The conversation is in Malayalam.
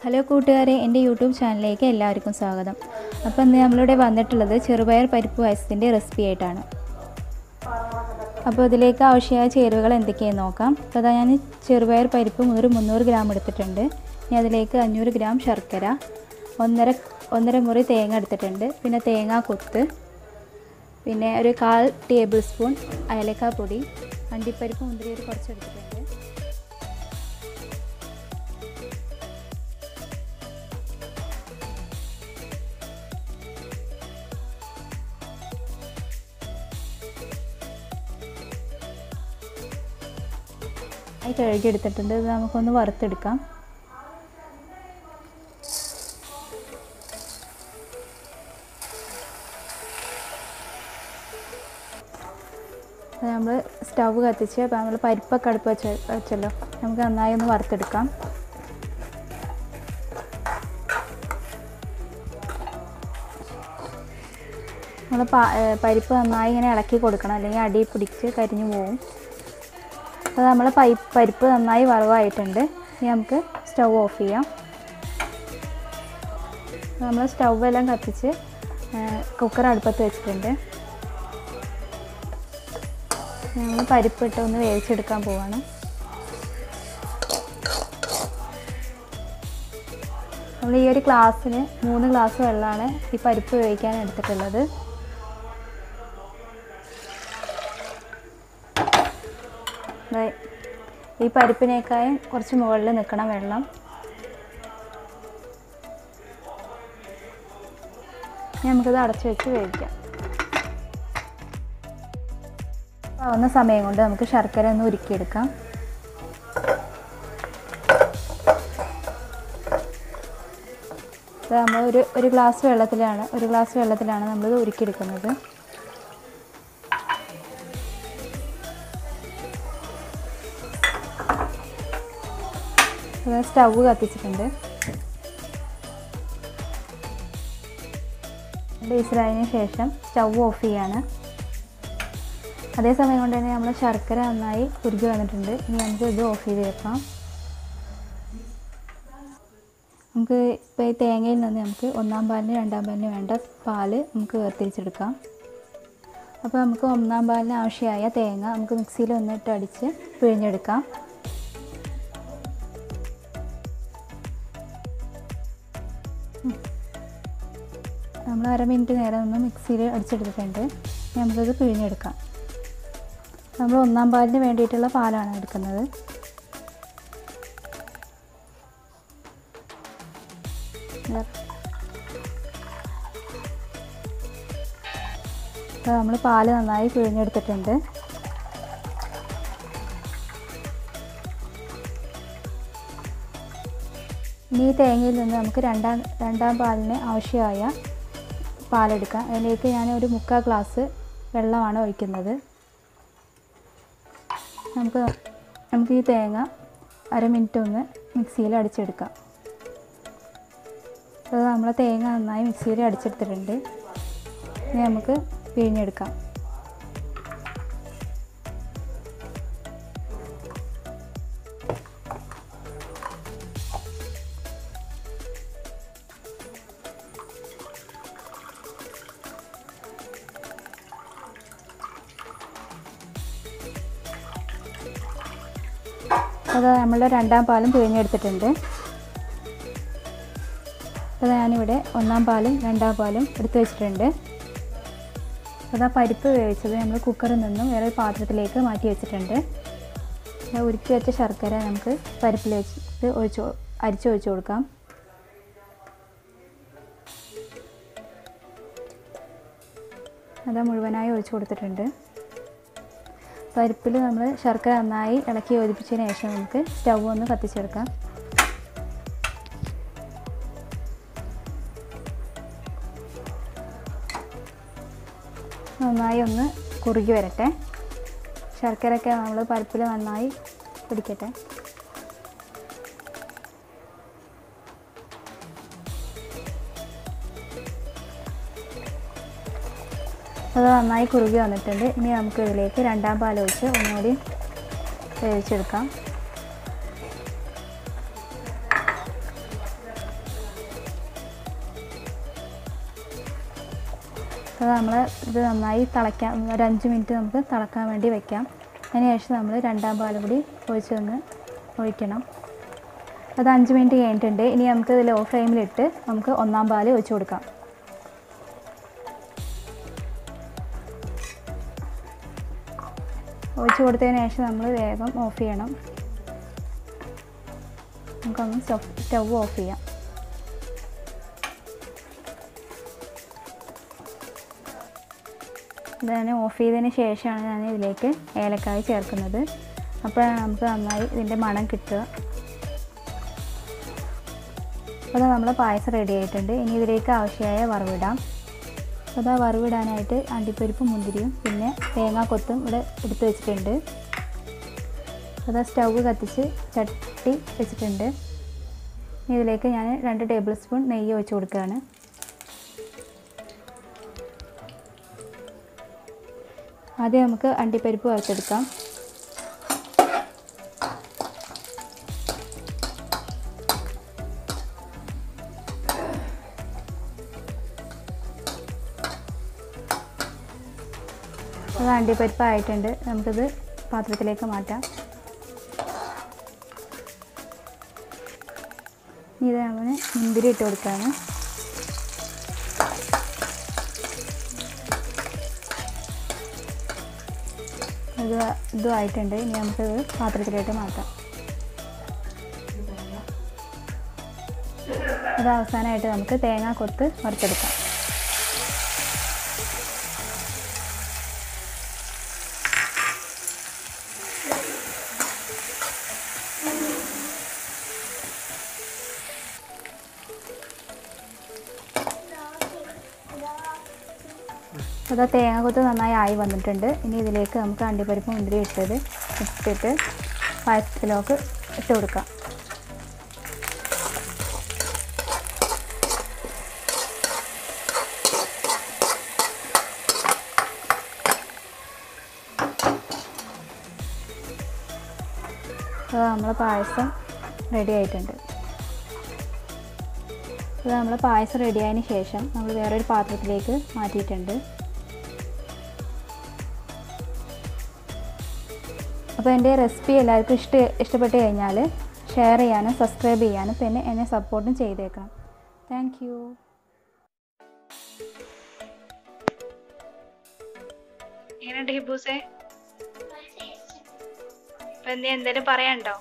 ഹലോ കൂട്ടുകാരെ, എൻ്റെ യൂട്യൂബ് ചാനലിലേക്ക് എല്ലാവർക്കും സ്വാഗതം. അപ്പോൾ ഇന്ന് നമ്മളിവിടെ വന്നിട്ടുള്ളത് ചെറുപയർ പരിപ്പ് പായസത്തിൻ്റെ റെസിപ്പി ആയിട്ടാണ്. അപ്പോൾ ഇതിലേക്ക് ആവശ്യമായ ചേരുവകൾ എന്തൊക്കെയാണെന്ന് നോക്കാം. അപ്പോൾ അതാ ഞാൻ ചെറുപയർ പരിപ്പ് 300 ഗ്രാം എടുത്തിട്ടുണ്ട്. ഇനി അതിലേക്ക് 500 ഗ്രാം ശർക്കര, ഒന്നര മുറി തേങ്ങ എടുത്തിട്ടുണ്ട്. പിന്നെ തേങ്ങാ കൊത്ത്, പിന്നെ ഒരു 1/4 ടേബിൾ സ്പൂൺ ഏലക്കാപ്പൊടി, അണ്ടിപ്പരിപ്പ് മുന്തിരി കുറച്ച് എടുത്തിട്ടുണ്ട്. കഴുകിയെടുത്തിട്ടുണ്ട്. ഇത് നമുക്കൊന്ന് വറുത്തെടുക്കാം. നമ്മൾ സ്റ്റവ് കത്തിച്ച് അപ്പോൾ നമ്മൾ പരിപ്പൊക്കെ അടുപ്പ് വെച്ചല്ലോ, നമുക്ക് നന്നായി ഒന്ന് വറുത്തെടുക്കാം. നമ്മൾ പരിപ്പ് നന്നായി ഇങ്ങനെ ഇളക്കി കൊടുക്കണം, അല്ലെങ്കിൽ അടി പിടിച്ച് കരിഞ്ഞു പോകും. അപ്പോൾ നമ്മൾ പരിപ്പ് നന്നായി വറവായിട്ടുണ്ട്. ഇനി നമുക്ക് സ്റ്റവ് ഓഫ് ചെയ്യാം. നമ്മൾ സ്റ്റൗവെല്ലാം കത്തിച്ച് കുക്കർ അടുപ്പത്ത് വെച്ചിട്ടുണ്ട്. നമ്മൾ പരിപ്പിട്ട് ഒന്ന് വേവിച്ചെടുക്കാൻ പോവാണ്. നമ്മൾ ഈ ഒരു ഗ്ലാസ്സിന് 3 ഗ്ലാസ് വെള്ളമാണ് ഈ പരിപ്പ് വേവിക്കാൻ എടുത്തിട്ടുള്ളത്. ഈ പരിപ്പിനേക്കാളും കുറച്ച് മുകളിൽ നിൽക്കണം വെള്ളം. നമുക്കിത് അടച്ചു വെച്ച് വേവിക്കാം. ആവുന്ന സമയം കൊണ്ട് നമുക്ക് ശർക്കര ഒന്ന് ഉരുക്കിയെടുക്കാം. നമ്മൾ ഒരു ഗ്ലാസ് വെള്ളത്തിലാണ് നമ്മളിത് ഉരുക്കിയെടുക്കുന്നത്. സ്റ്റവ് കത്തിച്ചിട്ടുണ്ട്. ഡീസലായതിനു ശേഷം സ്റ്റവ് ഓഫ് ചെയ്യാണ്. അതേസമയം കൊണ്ട് തന്നെ നമ്മൾ ശർക്കര നന്നായി ഉരുകി വന്നിട്ടുണ്ട്. ഇനി നമുക്ക് ഇത് ഓഫ് ചെയ്ത് വെക്കാം. നമുക്ക് ഇപ്പോൾ ഈ തേങ്ങയിൽ നിന്ന് നമുക്ക് 1-ാം പാലിന് 2-ാം പാലിന് വേണ്ട പാല് നമുക്ക് വേർതിരിച്ചെടുക്കാം. അപ്പോൾ നമുക്ക് 1-ാം പാലിന് ആവശ്യമായ തേങ്ങ നമുക്ക് മിക്സിയിൽ ഒന്നിട്ട് അടിച്ച് പിഴിഞ്ഞെടുക്കാം. നമ്മൾ 1/2 മിനിറ്റ് നേരം ഒന്ന് മിക്സിയിൽ അടിച്ചെടുത്തിട്ടുണ്ട്. നമുക്കത് പിഴിഞ്ഞെടുക്കാം. നമ്മൾ 1-ാം പാലിന് വേണ്ടിയിട്ടുള്ള പാലാണ് എടുക്കുന്നത്. അപ്പോൾ നമ്മൾ പാല് നന്നായി പിഴിഞ്ഞെടുത്തിട്ടുണ്ട്. ഇനി ഈ തേങ്ങയിൽ നിന്ന് നമുക്ക് രണ്ടാം പാലിന് ആവശ്യമായ പാലെടുക്കാം. അതിലേക്ക് ഞാൻ ഒരു 3/4 ഗ്ലാസ് വെള്ളമാണ് ഒഴിക്കുന്നത്. നമുക്ക് ഈ തേങ്ങ 1/2 മിനിറ്റ് ഒന്ന് മിക്സിയിൽ അടിച്ചെടുക്കാം. അത് നമ്മൾ തേങ്ങ നന്നായി മിക്സിയിൽ അടിച്ചെടുത്തിട്ടുണ്ട്. ഇനി നമുക്ക് പിഴിഞ്ഞെടുക്കാം. അത് നമ്മളുടെ 2-ാം പാലും പിഴിഞ്ഞെടുത്തിട്ടുണ്ട്. അപ്പോൾ ഞാനിവിടെ 1-ാം പാലും 2-ാം പാലും എടുത്ത് വെച്ചിട്ടുണ്ട്. അപ്പോൾ ആ പരിപ്പ് വേവിച്ചത് നമ്മൾ കുക്കറിൽ നിന്നും വേറെ പാത്രത്തിലേക്ക് മാറ്റി വെച്ചിട്ടുണ്ട്. ഉരുക്കി വെച്ച ശർക്കര നമുക്ക് പരിപ്പിൽ വെച്ചിട്ട് അരിച്ചൊഴിച്ച് കൊടുക്കാം. അത് മുഴുവനായി ഒഴിച്ച് കൊടുത്തിട്ടുണ്ട്. പരിപ്പിൽ നമ്മൾ ശർക്കര നന്നായി ഇളക്കി യോജിപ്പിച്ചതിന് ശേഷം നമുക്ക് സ്റ്റൗ ഒന്ന് കത്തിച്ചെടുക്കാം. നന്നായി ഒന്ന് കുറുകി വരട്ടെ. ശർക്കരയൊക്കെ നമ്മൾ പരിപ്പിൽ നന്നായി പിടിക്കട്ടെ. അത് നന്നായി കുറുകി വന്നിട്ടുണ്ട്. ഇനി നമുക്ക് ഇതിലേക്ക് 2-ാം പാൽ ഒഴിച്ച് ഒന്നുകൂടി വേവിച്ചെടുക്കാം. അപ്പോൾ നമ്മൾ ഇത് നന്നായി തിളയ്ക്കാൻ ഒരു 5 മിനിറ്റ് നമുക്ക് തിളക്കാൻ വേണ്ടി വെക്കാം. അതിനുശേഷം നമ്മൾ രണ്ടാം പാലും കൂടി ഒഴിക്കണം. അത് 5 മിനിറ്റ് കഴിഞ്ഞിട്ടുണ്ട്. ഇനി നമുക്ക് ഇത് ലോ ഫ്ലെയിമിലിട്ട് നമുക്ക് ഒന്നാം പാൽ ഒഴിച്ച് കൊടുക്കാം. ഒഴിച്ച് കൊടുത്തതിന് ശേഷം നമ്മൾ വേഗം ഓഫ് ചെയ്യണം. നമുക്കൊന്ന് സ്റ്റവ് ഓഫ് ചെയ്യാം. ഇത് ഓഫ് ചെയ്തതിന് ശേഷമാണ് ഞാൻ ഇതിലേക്ക് ഏലക്കായ ചേർക്കുന്നത്. അപ്പോഴാണ് നമുക്ക് നന്നായി ഇതിൻ്റെ മണം കിട്ടുക. അപ്പോൾ നമ്മൾ പായസം റെഡി ആയിട്ടുണ്ട്. ഇനി ഇതിലേക്ക് ആവശ്യമായ വറവിടാം. അപ്പോൾ വറവിടാനായിട്ട് അണ്ടിപ്പരിപ്പും മുന്തിരിയും പിന്നെ തേങ്ങാക്കൊത്തും ഇവിടെ എടുത്ത് വെച്ചിട്ടുണ്ട്. അപ്പോൾ സ്റ്റവ് കത്തിച്ച് ചട്ടി വെച്ചിട്ടുണ്ട്. ഇതിലേക്ക് ഞാൻ 2 ടേബിൾ സ്പൂൺ നെയ്യ് ഒഴിച്ച് കൊടുക്കുകയാണ്. ആദ്യം നമുക്ക് അണ്ടിപ്പരിപ്പ് വറുത്തെടുക്കാം. അത് അണ്ടിപ്പരിപ്പ് ആയിട്ടുണ്ട്. നമുക്കിത് പാത്രത്തിലേക്ക് മാറ്റാം. ഇത് നമ്മൾ മുന്തിരി ഇട്ട് കൊടുക്കുകയാണ്. ഇതും ആയിട്ടുണ്ട്. ഇനി നമുക്കിത് പാത്രത്തിലേക്ക് മാറ്റാം. അത് അവസാനമായിട്ട് നമുക്ക് തേങ്ങാക്കൊത്ത് വറുത്തെടുക്കാം. അത് തേങ്ങാക്കൊത്ത് നന്നായി ആയി വന്നിട്ടുണ്ട്. ഇനി ഇതിലേക്ക് നമുക്ക് അണ്ടിപ്പരിപ്പ് മുന്തിരി ഇട്ടിട്ട് പായസത്തിലേക്ക് ഇട്ട് കൊടുക്കാം. അപ്പോൾ നമ്മൾ പായസം റെഡി ആയിട്ടുണ്ട്. ഇത് നമ്മൾ പായസം റെഡിയായതിന് ശേഷം നമ്മൾ വേറൊരു പാത്രത്തിലേക്ക് മാറ്റിയിട്ടുണ്ട്. അപ്പോൾ എൻ്റെ റെസിപ്പി എല്ലാവർക്കും ഇഷ്ടപ്പെട്ട് കഴിഞ്ഞാൽ ഷെയർ ചെയ്യാനും സബ്സ്ക്രൈബ് ചെയ്യാനും പിന്നെ എന്നെ സപ്പോർട്ടും ചെയ്തേക്കണം. Thank you. എങ്ങനെയുണ്ട് ഹിബൂസേ? അപ്പോൾ എന്തെങ്കിലും പറയാനുണ്ടോ?